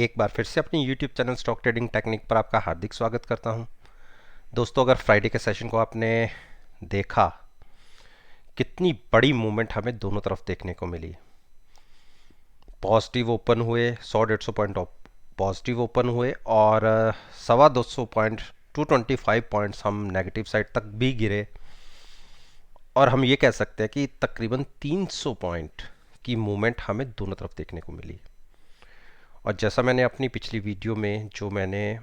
एक बार फिर से अपनी YouTube channel stock trading technique पर आपका हार्दिक स्वागत करता हूं। दोस्तों, अगर फ्राइडे के सेशन को आपने देखा, कितनी बड़ी मूवमेंट हमें दोनों तरफ देखने को मिली। पॉजिटिव ओपन हुए, 100-150 पॉइंट पॉजिटिव ओपन हुए और 250 पॉइंट 225 पॉइंट्स हम नेगेटिव साइड तक भी गिरे। और हम ये कह सकते हैं कि तकरीबन 300 पॉइंट की मूवमेंट हमें दोनों तरफ देखने को मिली। और जैसा मैंने अपनी पिछली वीडियो में जो मैंने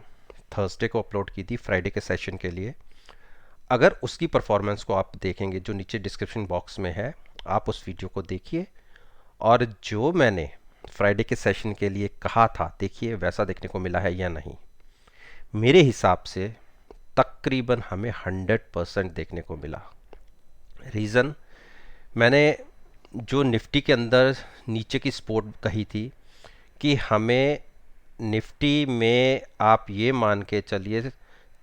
थर्सडे को अपलोड की थी फ्राइडे के सेशन के लिए, अगर उसकी परफॉर्मेंस को आप देखेंगे जो नीचे डिस्क्रिप्शन बॉक्स में है, आप उस वीडियो को देखिए। और जो मैंने फ्राइडे के सेशन के लिए कहा था, देखिए वैसा देखने को मिला है या नहीं। मेरे हिसाब से तकरीबन हमें 100% देखने को मिला। रीज़न, मैंने जो निफ्टी के अंदर नीचे की सपोर्ट कही थी कि हमें निफ्टी में आप ये मान के चलिए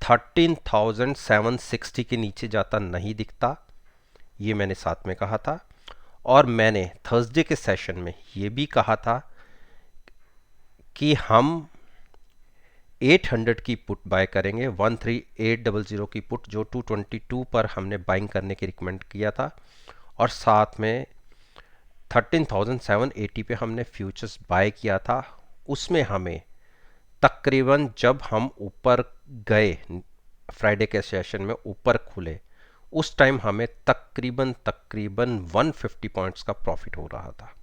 13,760 के नीचे जाता नहीं दिखता, ये मैंने साथ में कहा था। और मैंने थर्सडे के सेशन में ये भी कहा था कि हम 800 की पुट बाय करेंगे, 13800 की पुट जो 222 पर हमने बाइंग करने की रिकमेंड किया था। और साथ में 13,780 पे हमने फ्यूचर्स बाय किया था। उसमें हमें तकरीबन, जब हम ऊपर गए फ्राइडे के सेशन में ऊपर खुले, उस टाइम हमें तकरीबन 150 पॉइंट्स का प्रॉफिट हो रहा था।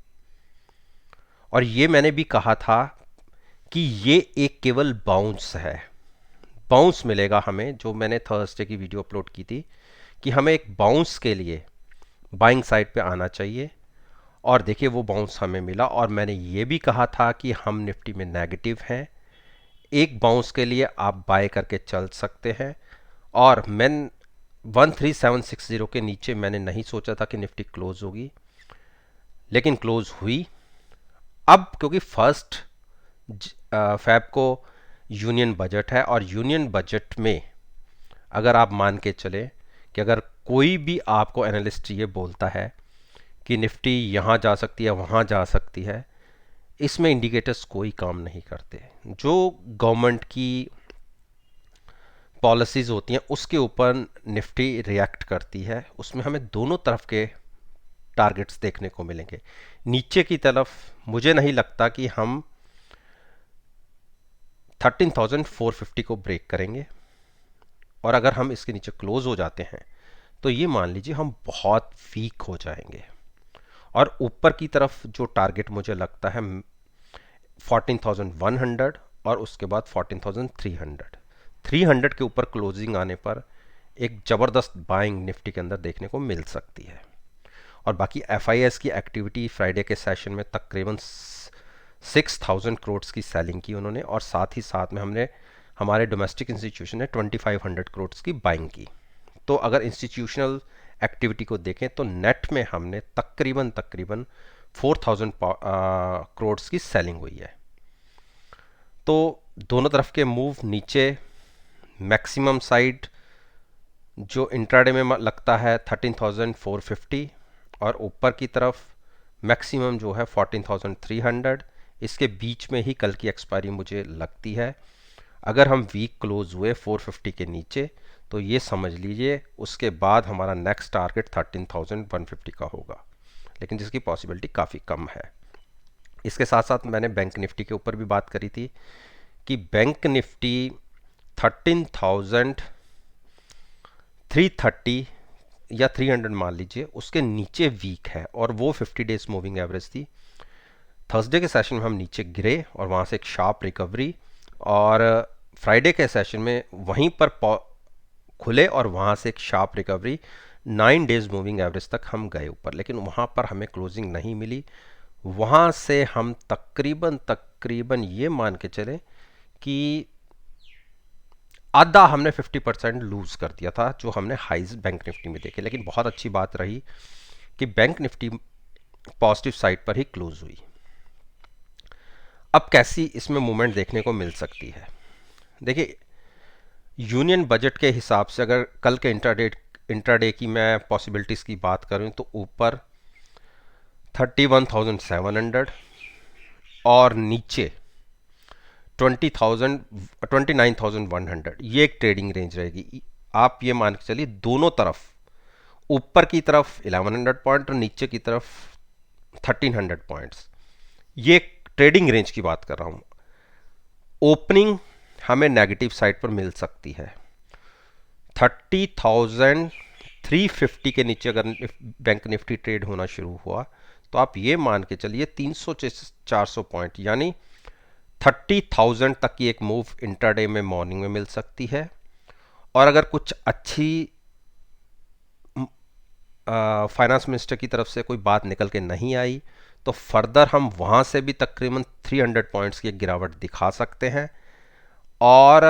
और ये मैंने भी कहा था कि ये एक केवल बाउंस है, बाउंस मिलेगा हमें, जो मैंने थर्सडे की वीडियो अपलोड की थी कि हमें एक बाउंस के लिए बाइंग साइड पे आना चाहिए। और देखिए वो बाउंस हमें मिला। और मैंने ये भी कहा था कि हम निफ्टी में नेगेटिव हैं, एक बाउंस के लिए आप बाय करके चल सकते हैं। और मैं 13760 के नीचे मैंने नहीं सोचा था कि निफ्टी क्लोज होगी, लेकिन क्लोज हुई। अब क्योंकि फर्स्ट फैब को यूनियन बजट है, और यूनियन बजट में अगर आप मान के चले कि अगर कोई भी आपको एनालिस्ट ये बोलता है कि निफ्टी यहाँ जा सकती है, वहाँ जा सकती है, इसमें इंडिकेटर्स कोई काम नहीं करते। जो गवर्नमेंट की पॉलिसीज होती हैं उसके ऊपर निफ्टी रिएक्ट करती है, उसमें हमें दोनों तरफ के टारगेट्स देखने को मिलेंगे। नीचे की तरफ मुझे नहीं लगता कि हम 13,450 को ब्रेक करेंगे। और अगर हम इसके नीचे क्लोज हो जाते हैं तो ये मान लीजिए हम बहुत वीक हो जाएंगे। और ऊपर की तरफ जो टारगेट मुझे लगता है 14,100 और उसके बाद 14,300। 300 के ऊपर क्लोजिंग आने पर एक ज़बरदस्त बाइंग निफ्टी के अंदर देखने को मिल सकती है। और बाकी एफआईएस की एक्टिविटी फ्राइडे के सेशन में तकरीबन 6,000 करोड़ की सेलिंग की उन्होंने, और साथ ही साथ में हमने हमारे डोमेस्टिक इंस्टीट्यूशन ने 2,500 करोड़ की बाइंग की। तो अगर इंस्टीट्यूशनल एक्टिविटी को देखें तो नेट में हमने तकरीबन 4,000 करोड़ की सेलिंग हुई है। तो दोनों तरफ के मूव नीचे, मैक्सिमम साइड जो इंट्राडे में लगता है 13,450, और ऊपर की तरफ मैक्सिमम जो है 14,300। इसके बीच में ही कल की एक्सपायरी मुझे लगती है। अगर हम वीक क्लोज हुए 450 के नीचे तो ये समझ लीजिए उसके बाद हमारा नेक्स्ट टारगेट 13,150 का होगा, लेकिन जिसकी पॉसिबिलिटी काफ़ी कम है। इसके साथ साथ मैंने बैंक निफ्टी के ऊपर भी बात करी थी कि बैंक निफ्टी 13,330 या 300 मान लीजिए उसके नीचे वीक है, और वो 50 डेज मूविंग एवरेज थी। थर्सडे के सेशन में हम नीचे गिरे और वहाँ से एक शार्प रिकवरी, और फ्राइडे के सेशन में वहीं पर खुले और वहाँ से एक sharp recovery, 9 days moving average तक हम गए ऊपर, लेकिन वहाँ पर हमें क्लोजिंग नहीं मिली। वहाँ से हम तकरीबन ये मान के चले कि आधा हमने 50% लूज कर दिया था जो हमने हाइज बैंक निफ्टी में देखे। लेकिन बहुत अच्छी बात रही कि बैंक निफ्टी पॉजिटिव साइड पर ही क्लोज हुई। अब कैसी इसमें मूवमेंट देखने को मिल सकती है, देखिए यूनियन बजट के हिसाब से अगर कल के इंट्राडे की मैं पॉसिबिलिटीज़ की बात करूं तो ऊपर 31,700 और नीचे 20,000 29,100 ये एक ट्रेडिंग रेंज रहेगी। आप ये मान के चलिए दोनों तरफ, ऊपर की तरफ 1100 पॉइंट और नीचे की तरफ 1300 पॉइंट्स, ये ट्रेडिंग रेंज की बात कर रहा हूं। ओपनिंग हमें नेगेटिव साइड पर मिल सकती है। 30,350 के नीचे अगर बैंक निफ्टी ट्रेड होना शुरू हुआ तो आप ये मान के चलिए 300 से 400 पॉइंट यानी 30,000 तक की एक मूव इंट्राडे में मॉर्निंग में मिल सकती है। और अगर कुछ अच्छी फाइनेंस मिनिस्टर की तरफ से कोई बात निकल के नहीं आई तो फर्दर हम वहाँ से भी तकरीबन 300 पॉइंट्स की एक गिरावट दिखा सकते हैं। और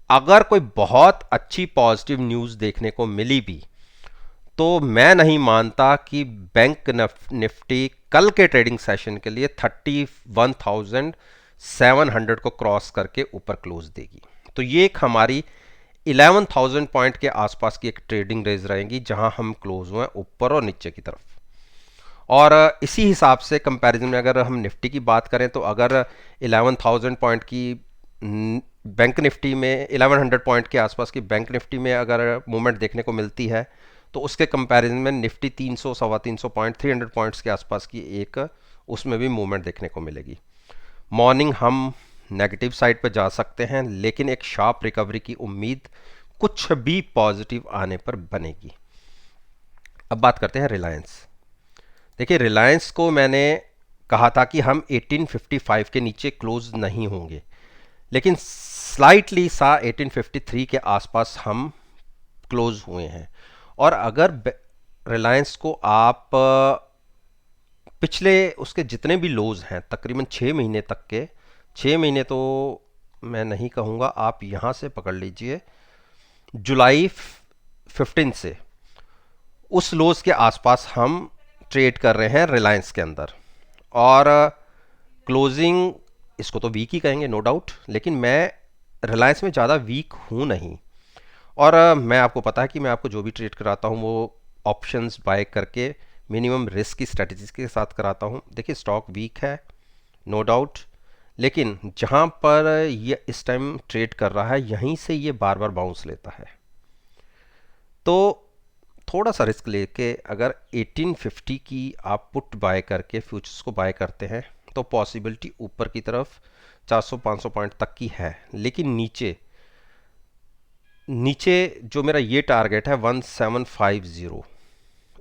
अगर कोई बहुत अच्छी पॉजिटिव न्यूज़ देखने को मिली भी तो मैं नहीं मानता कि बैंक निफ्टी कल के ट्रेडिंग सेशन के लिए 31,700 को क्रॉस करके ऊपर क्लोज देगी। तो ये एक हमारी 11,000 पॉइंट के आसपास की एक ट्रेडिंग रेंज रहेगी जहां हम क्लोज हुए ऊपर और नीचे की तरफ। और इसी हिसाब से कंपैरिजन में अगर हम निफ्टी की बात करें तो अगर 11,000 पॉइंट की बैंक निफ्टी में 1100 पॉइंट के आसपास की बैंक निफ्टी में अगर मूवमेंट देखने को मिलती है तो उसके कंपैरिजन में निफ्टी 300 सवा 300 पॉइंट 300 पॉइंट्स के आसपास की एक उसमें भी मूवमेंट देखने को मिलेगी। मॉर्निंग हम नेगेटिव साइड पर जा सकते हैं लेकिन एक शार्प रिकवरी की उम्मीद कुछ भी पॉजिटिव आने पर बनेगी। अब बात करते हैं रिलायंस। देखिए रिलायंस को मैंने कहा था कि हम 1855 के नीचे क्लोज नहीं होंगे, लेकिन स्लाइटली सा 1853 के आसपास हम क्लोज हुए हैं। और अगर रिलायंस को आप पिछले उसके जितने भी लोज हैं तकरीबन 6 महीने तक के, 6 महीने तो मैं नहीं कहूँगा, आप यहाँ से पकड़ लीजिए जुलाई 15 से उस लोज के आसपास हम ट्रेड कर रहे हैं रिलायंस के अंदर। और क्लोजिंग इसको तो वीक ही कहेंगे नो डाउट, लेकिन मैं रिलायंस में ज़्यादा वीक हूँ नहीं। और मैं आपको पता है कि मैं आपको जो भी ट्रेड कराता हूँ वो ऑप्शंस बाय करके मिनिमम रिस्क की स्ट्रेटजीज के साथ कराता हूँ। देखिए स्टॉक वीक है नो डाउट, लेकिन जहाँ पर ये इस टाइम ट्रेड कर रहा है यहीं से ये बार बार बाउंस लेता है। तो थोड़ा सा रिस्क लेके अगर 1850 की आप पुट बाय करके फ्यूचर्स को बाय करते हैं तो पॉसिबिलिटी ऊपर की तरफ 400-500 पॉइंट तक की है। लेकिन नीचे नीचे जो मेरा ये टारगेट है 1750,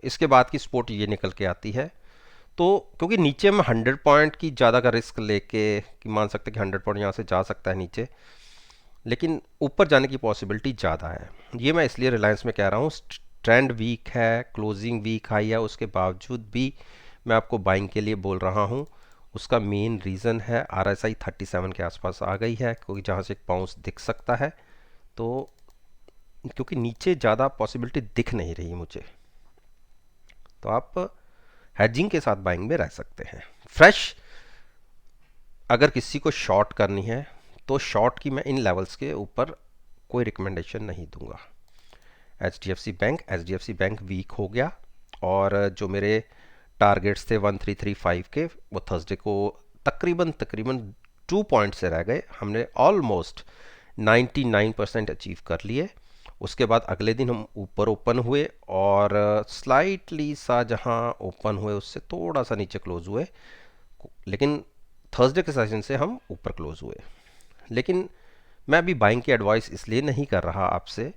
इसके बाद की सपोर्ट ये निकल के आती है। तो क्योंकि नीचे में 100 पॉइंट की ज़्यादा का रिस्क लेके कि मान सकते हैं कि 100 पॉइंट यहाँ से जा सकता है नीचे, लेकिन ऊपर जाने की पॉसिबिलिटी ज़्यादा है। ये मैं इसलिए रिलायंस में कह रहा हूँ ट्रेंड वीक है, क्लोजिंग वीक हाई है, उसके बावजूद भी मैं आपको बाइंग के लिए बोल रहा हूँ। उसका मेन रीज़न है RSI 37 के आसपास आ गई है, क्योंकि जहाँ से एक बाउंस दिख सकता है। तो क्योंकि नीचे ज़्यादा पॉसिबिलिटी दिख नहीं रही मुझे, तो आप हेजिंग के साथ बाइंग में रह सकते हैं। फ्रेश अगर किसी को शॉर्ट करनी है तो शॉर्ट की मैं इन लेवल्स के ऊपर कोई रिकमेंडेशन नहीं दूंगा। H D F C bank weak हो गया और जो मेरे टारगेट्स थे 1335 के वो थर्सडे को तकरीबन 2 पॉइंट से रह गए। हमने ऑलमोस्ट 99% अचीव कर लिए। उसके बाद अगले दिन हम ऊपर ओपन हुए और स्लाइटली सा जहां ओपन हुए उससे थोड़ा सा नीचे क्लोज हुए, लेकिन थर्सडे के सेशन से हम ऊपर क्लोज हुए। लेकिन मैं अभी बाइंग की एडवाइस इसलिए नहीं कर रहा आपसे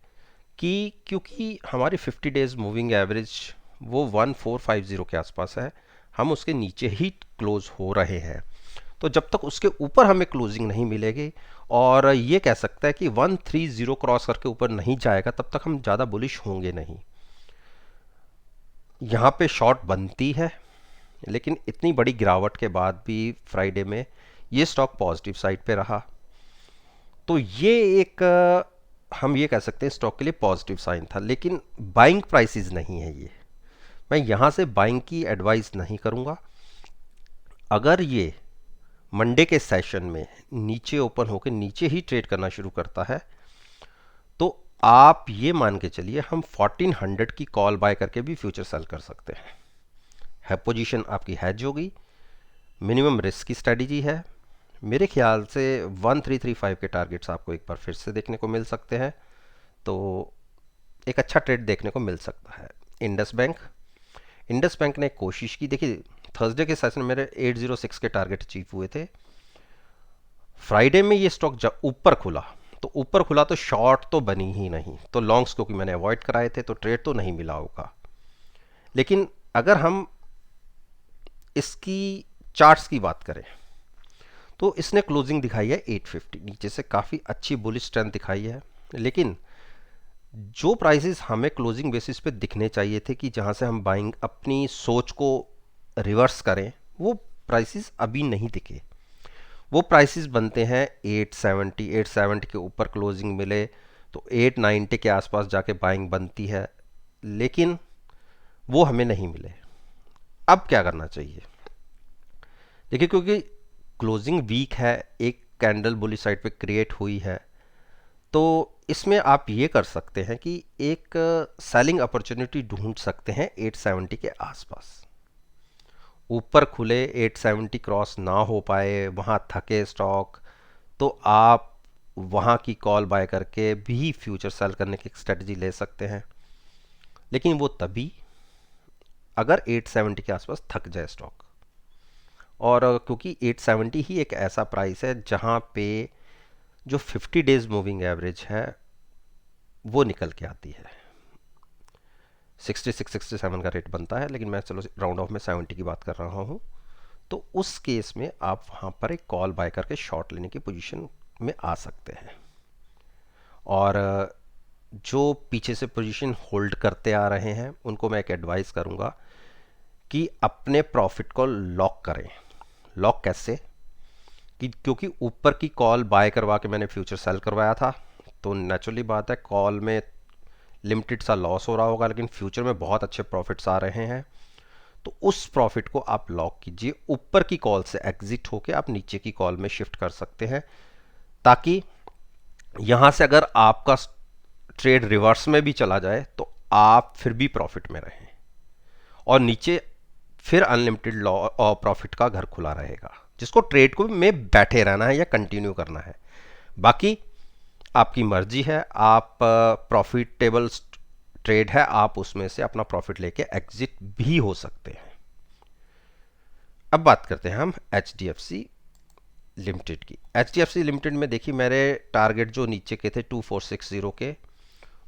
कि क्योंकि हमारी 50 डेज मूविंग एवरेज वो 1450 के आसपास है, हम उसके नीचे ही क्लोज हो रहे हैं। तो जब तक उसके ऊपर हमें क्लोजिंग नहीं मिलेगी और ये कह सकता है कि 130 क्रॉस करके ऊपर नहीं जाएगा, तब तक हम ज़्यादा बुलिश होंगे नहीं। यहाँ पे शॉर्ट बनती है, लेकिन इतनी बड़ी गिरावट के बाद भी फ्राइडे में ये स्टॉक पॉजिटिव साइड पे रहा, तो ये एक हम ये कह सकते हैं स्टॉक के लिए पॉजिटिव साइन था। लेकिन बाइंग प्राइसेस नहीं है ये, मैं यहाँ से बाइंग की एडवाइस नहीं करूँगा। अगर ये मंडे के सेशन में नीचे ओपन होकर नीचे ही ट्रेड करना शुरू करता है तो आप ये मान के चलिए हम 1400 की कॉल बाय करके भी फ्यूचर सेल कर सकते हैं। पोजीशन आपकी हैज होगी, मिनिमम रिस्क की स्ट्रेटजी है, मेरे ख्याल से 1335 के टारगेट्स आपको एक बार फिर से देखने को मिल सकते हैं। तो एक अच्छा ट्रेड देखने को मिल सकता है। इंडस बैंक, इंडस बैंक ने कोशिश की, देखिए थर्सडे के सेशन में मेरे 806 के टारगेट अचीव हुए थे। फ्राइडे में ये स्टॉक जब ऊपर खुला, तो ऊपर खुला तो शॉर्ट तो बनी ही नहीं, तो लॉन्ग्स क्योंकि मैंने अवॉइड कराए थे तो ट्रेड तो नहीं मिला होगा। लेकिन अगर हम इसकी चार्ट्स की बात करें तो इसने क्लोजिंग दिखाई है 850, नीचे से काफ़ी अच्छी बुलिश स्ट्रेंथ दिखाई है। लेकिन जो प्राइसेस हमें क्लोजिंग बेसिस पे दिखने चाहिए थे कि जहां से हम बाइंग अपनी सोच को रिवर्स करें, वो प्राइसेस अभी नहीं दिखे। वो प्राइसेस बनते हैं 870, 870 के ऊपर क्लोजिंग मिले तो 890 के आसपास जाके बाइंग बनती है, लेकिन वो हमें नहीं मिले। अब क्या करना चाहिए? देखिए क्योंकि क्लोजिंग वीक है, एक कैंडल बुली साइड पे क्रिएट हुई है, तो इसमें आप ये कर सकते हैं कि एक सेलिंग अपॉर्चुनिटी ढूंढ सकते हैं 870 के आसपास। ऊपर खुले 870 क्रॉस ना हो पाए, वहाँ थके स्टॉक, तो आप वहाँ की कॉल बाय करके भी फ्यूचर सेल करने की स्ट्रेटजी ले सकते हैं। लेकिन वो तभी अगर 870 के आसपास थक जाए स्टॉक। और क्योंकि 870 ही एक ऐसा प्राइस है जहाँ पे जो 50 डेज मूविंग एवरेज है वो निकल के आती है। 66 67 का रेट बनता है, लेकिन मैं चलो राउंड ऑफ में 70 की बात कर रहा हूँ। तो उस केस में आप वहाँ पर एक कॉल बाय करके शॉर्ट लेने की पोजीशन में आ सकते हैं। और जो पीछे से पोजीशन होल्ड करते आ रहे हैं उनको मैं एक एडवाइस करूँगा कि अपने प्रॉफिट को लॉक करें। लॉक कैसे? कि क्योंकि ऊपर की कॉल बाय करवा के मैंने फ्यूचर सेल करवाया था, तो नेचुरली बात है कॉल में लिमिटेड सा लॉस हो रहा होगा, लेकिन फ्यूचर में बहुत अच्छे प्रॉफिट्स आ रहे हैं। तो उस प्रॉफिट को आप लॉक कीजिए, ऊपर की कॉल से एग्जिट होके आप नीचे की कॉल में शिफ्ट कर सकते हैं, ताकि यहां से अगर आपका ट्रेड रिवर्स में भी चला जाए तो आप फिर भी प्रॉफिट में रहें, और नीचे फिर अनलिमिटेड लॉ और प्रॉफिट का घर खुला रहेगा, जिसको ट्रेड को में बैठे रहना है या कंटिन्यू करना है। बाकी आपकी मर्जी है, आप प्रॉफिटेबल ट्रेड है, आप उसमें से अपना प्रॉफिट लेके एग्जिट भी हो सकते हैं। अब बात करते हैं हम H D F C limited की। H D F C limited में देखिए मेरे टारगेट जो नीचे के थे 2460 के,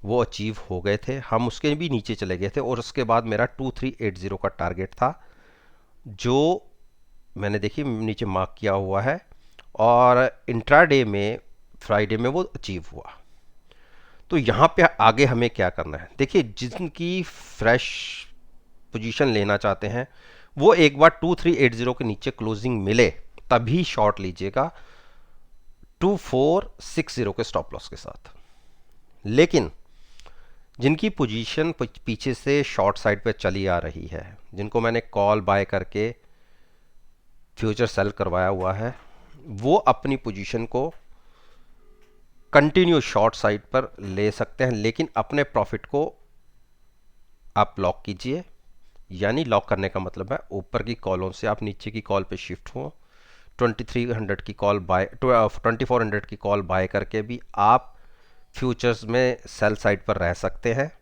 वो अचीव हो गए थे, हम उसके भी नीचे चले गए थे, और उसके बाद मेरा 2380 का टारगेट था जो मैंने देखिए नीचे मार्क किया हुआ है, और इंट्राडे में फ्राइडे में वो अचीव हुआ। तो यहाँ पे आगे हमें क्या करना है? देखिए जिनकी फ्रेश पोजीशन लेना चाहते हैं वो एक बार 2380 के नीचे क्लोजिंग मिले तभी शॉर्ट लीजिएगा 2460 के स्टॉप लॉस के साथ। लेकिन जिनकी पोजीशन पीछे से शॉर्ट साइड पे चली आ रही है, जिनको मैंने कॉल बाय करके फ्यूचर सेल करवाया हुआ है, वो अपनी पोजीशन को कंटिन्यू शॉर्ट साइड पर ले सकते हैं, लेकिन अपने प्रॉफिट को आप लॉक कीजिए। यानी लॉक करने का मतलब है ऊपर की कॉलों से आप नीचे की कॉल पे शिफ्ट हो, 2300 की कॉल बाय 2400 की कॉल बाय करके भी आप फ्यूचर्स में सेल साइड पर रह सकते हैं।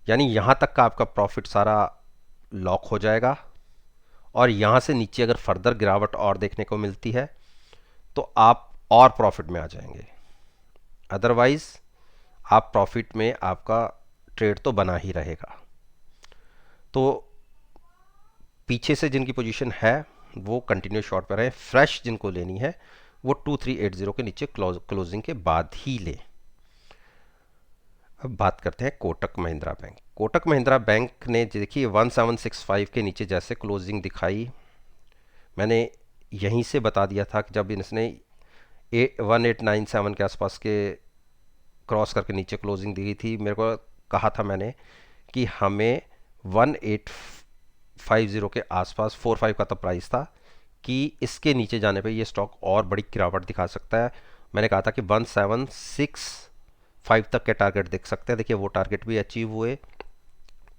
यानी यहाँ तक का आपका प्रॉफिट सारा लॉक हो जाएगा, और यहाँ से नीचे अगर फर्दर गिरावट और देखने को मिलती है तो आप और प्रॉफिट में आ जाएंगे। अदरवाइज आप प्रॉफिट में, आपका ट्रेड तो बना ही रहेगा। तो पीछे से जिनकी पोजीशन है वो कंटिन्यू शॉर्ट पर है, फ्रेश जिनको लेनी है वो 2380 के नीचे क्लोजिंग के बाद ही ले। अब बात करते हैं कोटक महिंद्रा बैंक। कोटक महिंद्रा बैंक ने देखिए 1765 के नीचे जैसे क्लोजिंग दिखाई, मैंने यहीं से बता दिया था कि जब इसने 1897 के आसपास के क्रॉस करके नीचे क्लोजिंग दी थी, मेरे को कहा था मैंने कि हमें 1850 के आसपास 45 का तो प्राइस था कि इसके नीचे जाने पे ये स्टॉक और बड़ी गिरावट दिखा सकता है। मैंने कहा था कि 1765 तक के टारगेट देख सकते हैं। देखिए वो टारगेट भी अचीव हुए,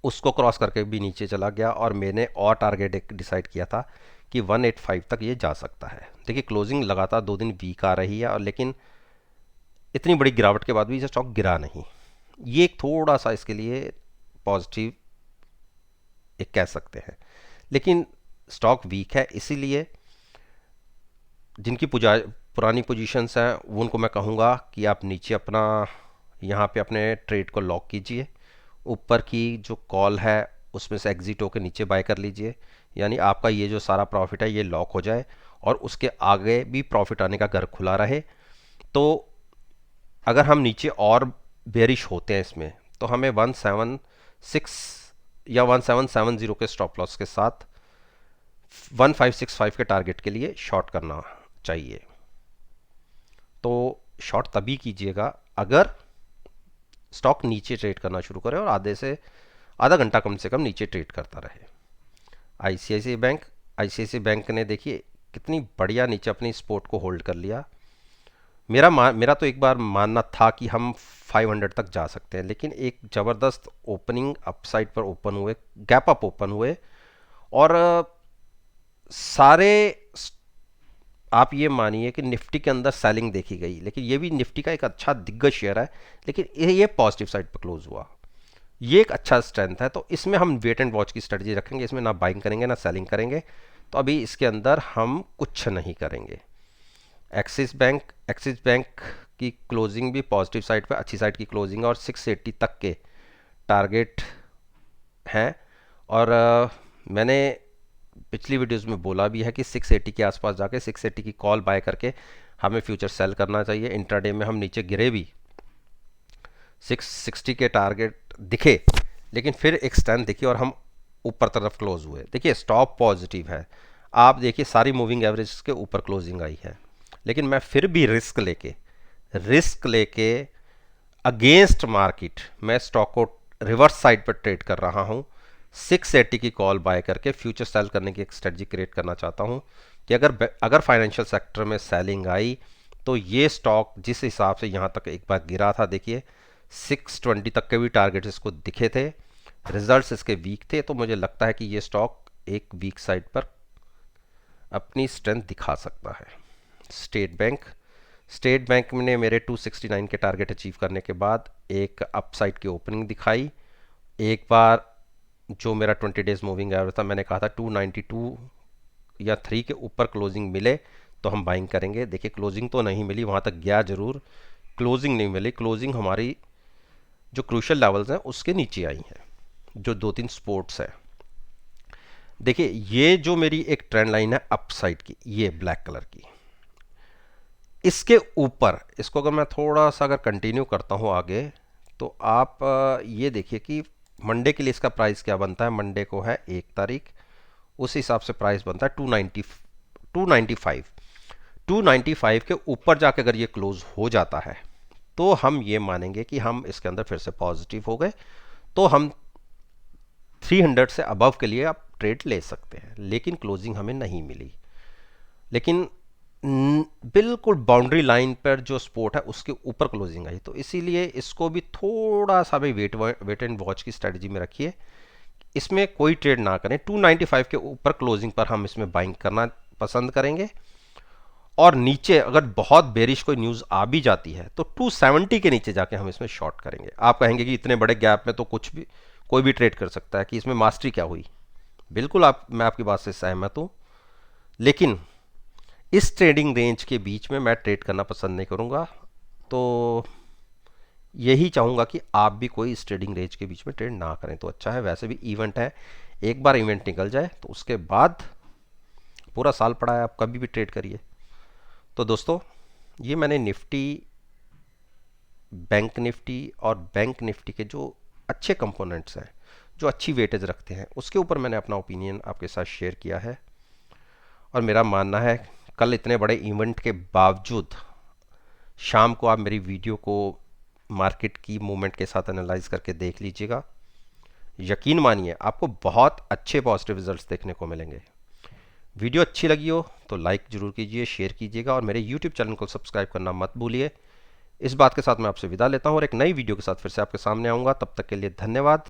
उसको क्रॉस करके भी नीचे चला गया और मैंने और टारगेट एक डिसाइड किया था कि 185 तक ये जा सकता है। देखिए क्लोजिंग लगातार 2 दिन वीक आ रही है और लेकिन इतनी बड़ी गिरावट के बाद भी ये स्टॉक गिरा नहीं। ये एक थोड़ा सा इसके लिए पॉजिटिव एक कह सकते हैं, लेकिन स्टॉक वीक है, इसीलिए जिनकी पुरानी पोजीशंस हैं वो उनको मैं कहूँगा कि आप नीचे अपना यहाँ पे अपने ट्रेड को लॉक कीजिए। ऊपर की जो कॉल है उसमें से एग्जिट होकर नीचे बाय कर लीजिए, यानी आपका ये जो सारा प्रॉफिट है ये लॉक हो जाए और उसके आगे भी प्रॉफिट आने का घर खुला रहे। तो अगर हम नीचे और बेरिश होते हैं इसमें तो हमें 176 या 1770 के स्टॉप लॉस के साथ 1565 के टारगेट के लिए शॉर्ट करना चाहिए। तो शॉर्ट तभी कीजिएगा अगर स्टॉक नीचे ट्रेड करना शुरू करे और आधा घंटा कम से कम नीचे ट्रेड करता रहे। आईसीआईसीआई बैंक ने देखिए कितनी बढ़िया नीचे अपनी सपोर्ट को होल्ड कर लिया। मेरा तो एक बार मानना था कि हम 500 तक जा सकते हैं, लेकिन एक ज़बरदस्त ओपनिंग अपसाइड पर ओपन हुए, गैप अप ओपन हुए और सारे आप ये मानिए कि निफ्टी के अंदर सेलिंग देखी गई, लेकिन ये भी निफ्टी का एक अच्छा दिग्गज शेयर है, लेकिन ये पॉजिटिव साइड पर क्लोज हुआ। ये एक अच्छा स्ट्रेंथ है, तो इसमें हम वेट एंड वॉच की स्ट्रेटजी रखेंगे, इसमें ना बाइंग करेंगे ना सेलिंग करेंगे। तो अभी इसके अंदर हम कुछ नहीं करेंगे। एक्सिस बैंक की क्लोजिंग भी पॉजिटिव साइड पे अच्छी साइड की क्लोजिंग है और 680 तक के टारगेट हैं। और मैंने पिछली वीडियोस में बोला भी है कि 680 के आसपास जाके 680 की कॉल बाय करके हमें फ्यूचर सेल करना चाहिए। इंट्राडे में हम नीचे गिरे भी, 660 के टारगेट दिखे, लेकिन फिर एक स्ट्रेंथ दिखी और हम ऊपर तरफ क्लोज हुए। देखिए स्टॉप पॉजिटिव है, आप देखिए सारी मूविंग एवरेज के ऊपर क्लोजिंग आई है, लेकिन मैं फिर भी रिस्क लेके अगेंस्ट मार्केट मैं स्टॉक को रिवर्स साइड पर ट्रेड कर रहा हूं। 680 की कॉल बाय करके फ्यूचर सेल करने की एक स्ट्रेटजी क्रिएट करना चाहता हूं कि अगर फाइनेंशियल सेक्टर में सेलिंग आई तो ये स्टॉक जिस हिसाब से यहां तक एक बार गिरा था, देखिए 620 तक के भी टारगेट्स इसको दिखे थे, रिजल्ट्स इसके वीक थे, तो मुझे लगता है कि ये स्टॉक एक वीक साइड पर अपनी स्ट्रेंथ दिखा सकता है। स्टेट बैंक ने मेरे 269 के टारगेट अचीव करने के बाद एक अपसाइड की ओपनिंग दिखाई। एक बार जो मेरा 20 डेज मूविंग एवरेज था, मैंने कहा था 292 या 3 के ऊपर क्लोजिंग मिले तो हम बाइंग करेंगे। देखिए क्लोजिंग तो नहीं मिली, वहाँ तक गया जरूर, क्लोजिंग नहीं मिली। क्लोजिंग हमारी जो क्रूशियल लेवल्स हैं उसके नीचे आई हैं, जो 2-3 सपोर्ट्स है। देखिए ये जो मेरी एक ट्रेंड लाइन है अपसाइड की, ये ब्लैक कलर की, इसके ऊपर इसको अगर मैं थोड़ा सा अगर कंटिन्यू करता हूँ आगे, तो आप ये देखिए कि मंडे के लिए इसका प्राइस क्या बनता है। मंडे को है 1 तारीख, उस हिसाब से प्राइस बनता है 295 के ऊपर जाके अगर ये क्लोज हो जाता है तो हम ये मानेंगे कि हम इसके अंदर फिर से पॉजिटिव हो गए, तो हम 300 से अबव के लिए आप ट्रेड ले सकते हैं। लेकिन क्लोजिंग हमें नहीं मिली, लेकिन बिल्कुल बाउंड्री लाइन पर जो सपोर्ट है उसके ऊपर क्लोजिंग आई, तो इसीलिए इसको भी थोड़ा सा भी वेट एंड वॉच की स्ट्रेटजी में रखिए, इसमें कोई ट्रेड ना करें। 295 के ऊपर क्लोजिंग पर हम इसमें बाइंग करना पसंद करेंगे, और नीचे अगर बहुत बेरिश कोई न्यूज़ आ भी जाती है तो 270 के नीचे जाके हम इसमें शॉर्ट करेंगे। आप कहेंगे कि इतने बड़े गैप में तो कोई भी ट्रेड कर सकता है, कि इसमें मास्टरी क्या हुई। बिल्कुल मैं आपकी बात से सहमत हूँ, लेकिन इस ट्रेडिंग रेंज के बीच में मैं ट्रेड करना पसंद नहीं करूँगा। तो यही चाहूँगा कि आप भी कोई इस ट्रेडिंग रेंज के बीच में ट्रेड ना करें तो अच्छा है। वैसे भी इवेंट है, एक बार इवेंट निकल जाए तो उसके बाद पूरा साल पड़ा है, आप कभी भी ट्रेड करिए। तो दोस्तों ये मैंने बैंक निफ्टी और बैंक निफ्टी के जो अच्छे कंपोनेंट्स हैं, जो अच्छी वेटेज रखते हैं, उसके ऊपर मैंने अपना ओपिनियन आपके साथ शेयर किया है। और मेरा मानना है कल इतने बड़े इवेंट के बावजूद शाम को आप मेरी वीडियो को मार्केट की मूवमेंट के साथ एनालाइज करके देख लीजिएगा। यकीन मानिए आपको बहुत अच्छे पॉजिटिव रिजल्ट्स देखने को मिलेंगे। वीडियो अच्छी लगी हो तो लाइक ज़रूर कीजिए, शेयर कीजिएगा और मेरे यूट्यूब चैनल को सब्सक्राइब करना मत भूलिए। इस बात के साथ मैं आपसे विदा लेता हूँ और एक नई वीडियो के साथ फिर से आपके सामने आऊँगा। तब तक के लिए धन्यवाद।